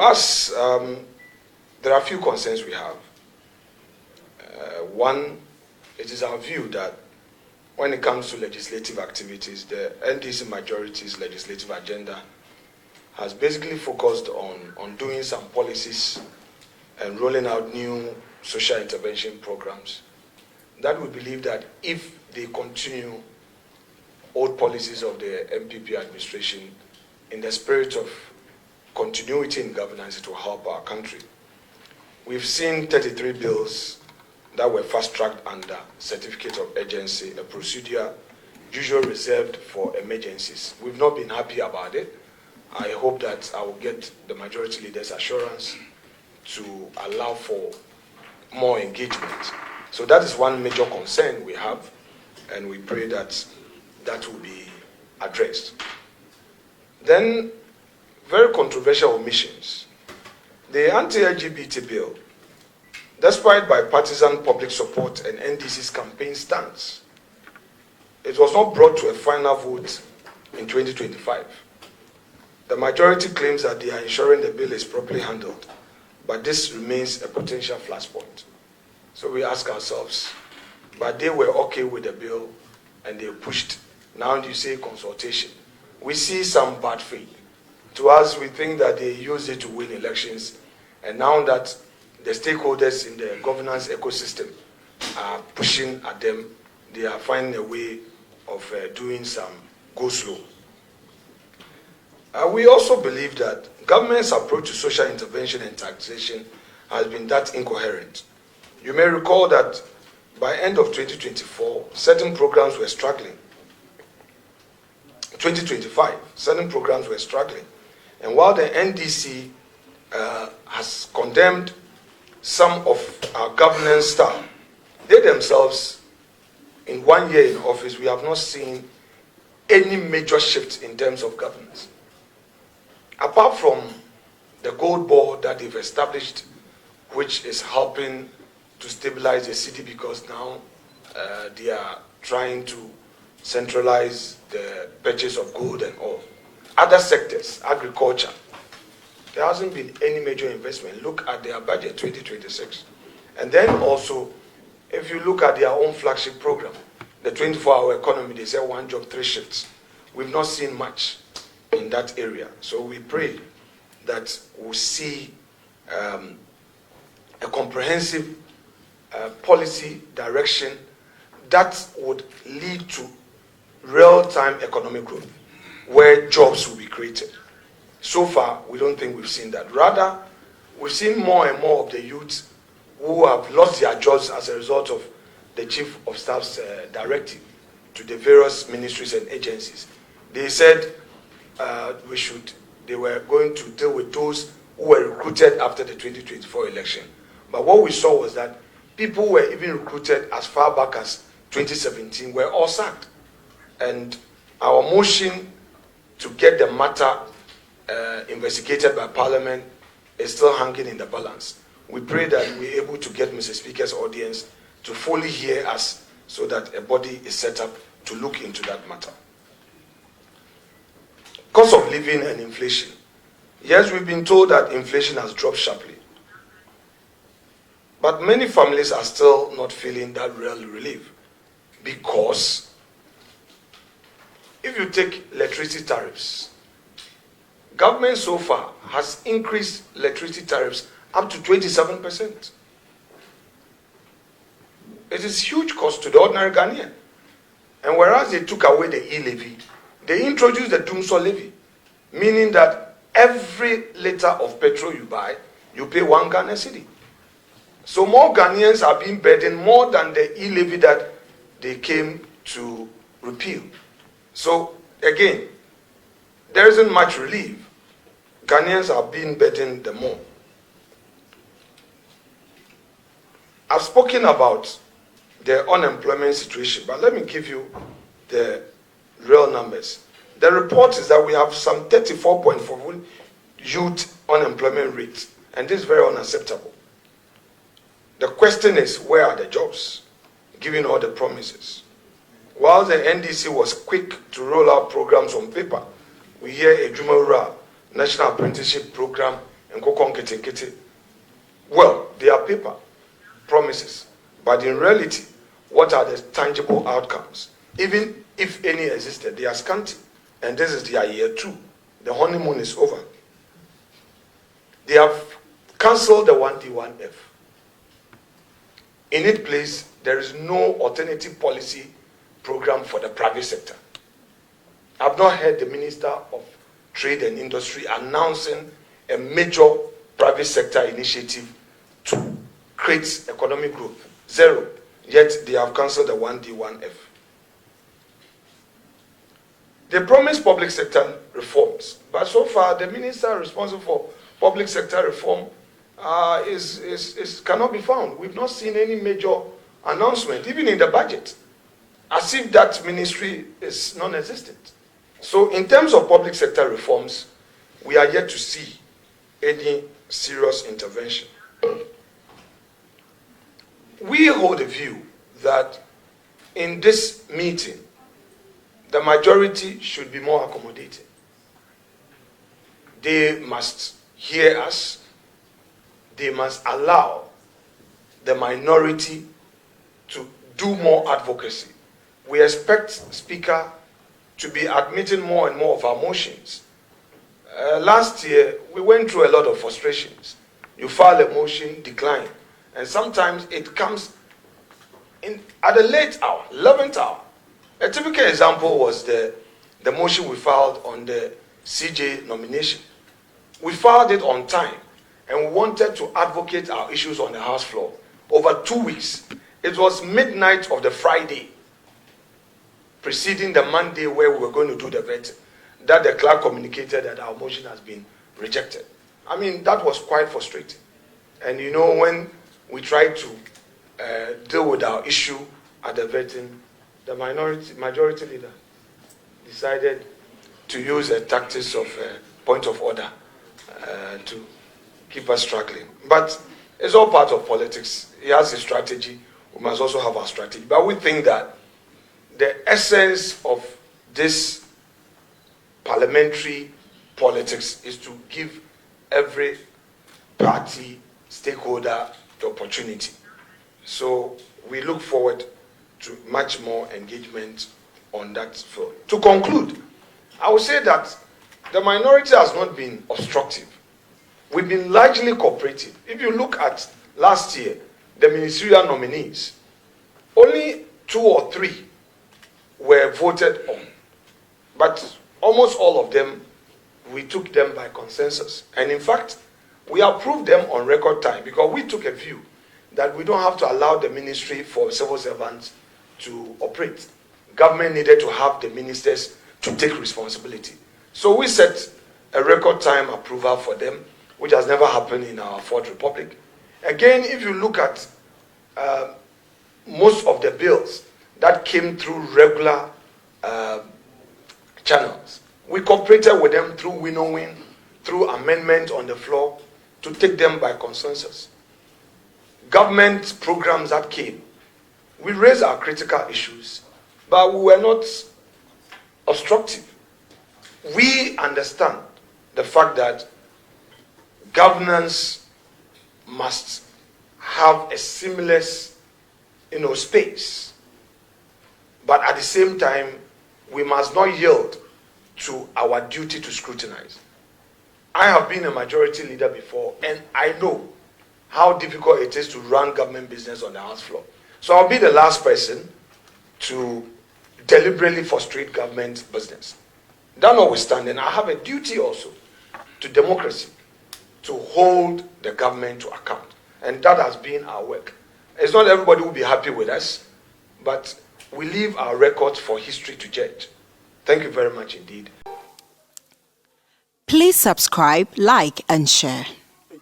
us, there are a few concerns we have. One, it is our view that when it comes to legislative activities, the NDC majority's legislative agenda has basically focused on doing some policies and rolling out new social intervention programs that we believe that if they continue old policies of the MPP administration in the spirit of continuity in governance, it will help our country. We've seen 33 bills that were fast-tracked under certificate of urgency, a procedure usually reserved for emergencies. We've not been happy about it. I hope that I will get the majority leader's assurance to allow for more engagement. So that is one major concern we have, and we pray that that will be addressed. Then, very controversial omissions. The anti-LGBT bill, despite bipartisan public support and NDC's campaign stance, it was not brought to a final vote in 2025. The majority claims that they are ensuring the bill is properly handled, but this remains a potential flashpoint. So we ask ourselves, but they were okay with the bill and they pushed. Now you say consultation. We see some bad faith. To us, we think that they used it to win elections, and now that the stakeholders in the governance ecosystem are pushing at them, they are finding a way of doing some go slow. We also believe that government's approach to social intervention and taxation has been that incoherent. You may recall that by end of 2024, certain programs were struggling. 2025, certain programs were struggling. And while the NDC has condemned some of our governance staff, they themselves, in 1 year in office, we have not seen any major shift in terms of governance. Apart from the gold board that they've established, which is helping to stabilize the city because now they are trying to centralize the purchase of gold and all. Other sectors, agriculture, there hasn't been any major investment. Look at their budget 2026. And then also, if you look at their own flagship program, the 24-hour economy, they say 1 job, 3 shifts. We've not seen much in that area. So we pray that we'll see a comprehensive policy direction that would lead to real-time economic growth, where jobs will be created. So far, we don't think we've seen that. Rather, we've seen more and more of the youth who have lost their jobs as a result of the Chief of Staff's directive to the various ministries and agencies. They said they were going to deal with those who were recruited after the 2024 election. But what we saw was that people were even recruited as far back as 2017 were all sacked. And our motion to get the matter investigated by Parliament is still hanging in the balance. We pray that we're able to get Mr. Speaker's audience to fully hear us so that a body is set up to look into that matter. Cost of living and inflation. Yes, we've been told that inflation has dropped sharply. But many families are still not feeling that real relief, because if you take electricity tariffs, government so far has increased electricity tariffs up to 27%. It is huge cost to the ordinary Ghanaian. And whereas they took away the e-levy, they introduced the Dumsor levy, meaning that every liter of petrol you buy, you pay 1 Ghana cedi. So more Ghanaians are being burdened more than the e-levy that they came to repeal. So again, there isn't much relief. Ghanaians are being burdened the more. I've spoken about the unemployment situation, but let me give you the real numbers. The report is that we have some 34.4 youth unemployment rate, and this is very unacceptable. The question is, where are the jobs, given all the promises? While the NDC was quick to roll out programs on paper, we hear a Jumawura National Apprenticeship Program Well, they are paper promises, but in reality, what are the tangible outcomes? Even if any existed, they are scanty. And this is their year 2. The honeymoon is over. They have cancelled the 1D1F. In its place, there is no alternative policy program for the private sector. I've not heard the Minister of Trade and Industry announcing a major private sector initiative to create economic growth. Zero. Yet they have cancelled the 1D1F. They promised public sector reforms, but so far the minister responsible for public sector reform cannot be found. We've not seen any major announcement, even in the budget, as if that ministry is non-existent. So in terms of public sector reforms, we are yet to see any serious intervention. We hold a view that in this meeting, the majority should be more accommodating. They must hear us. They must allow the minority to do more advocacy. We expect Speaker to be admitting more and more of our motions. Last year, we went through a lot of frustrations. You file a motion, decline. And sometimes it comes at a late hour, 11th hour. A typical example was the motion we filed on the CJ nomination. We filed it on time, and we wanted to advocate our issues on the House floor over 2 weeks. It was midnight of the Friday preceding the Monday where we were going to do the vetting that the clerk communicated that our motion has been rejected. I mean, that was quite frustrating. And you know, when we tried to deal with our issue at the vetting, the majority leader decided to use a tactics of point of order to keep us struggling. But it's all part of politics. He has a strategy. We must also have our strategy. But we think that the essence of this parliamentary politics is to give every party, stakeholder, the opportunity. So we look forward to much more engagement on that front. To conclude, I would say that the minority has not been obstructive. We've been largely cooperative. If you look at last year, the ministerial nominees, only 2 or 3 were voted on. But almost all of them, we took them by consensus. And in fact, we approved them on record time because we took a view that we don't have to allow the ministry for civil servants to operate. Government needed to have the ministers to take responsibility. So we set a record time approval for them, which has never happened in our Fourth Republic. Again, if you look at most of the bills that came through regular channels, we cooperated with them through winnowing, through amendment on the floor to take them by consensus. Government programs that came, we raised our critical issues, but we were not obstructive. We understand the fact that governance must have a seamless, space. But at the same time, we must not yield to our duty to scrutinize. I have been a majority leader before, and I know how difficult it is to run government business on the House floor. So I'll be the last person to deliberately frustrate government business. That notwithstanding, I have a duty also to democracy to hold the government to account. And that has been our work. It's not everybody will be happy with us, but we leave our records for history to judge. Thank you very much indeed. Please subscribe, like, and share.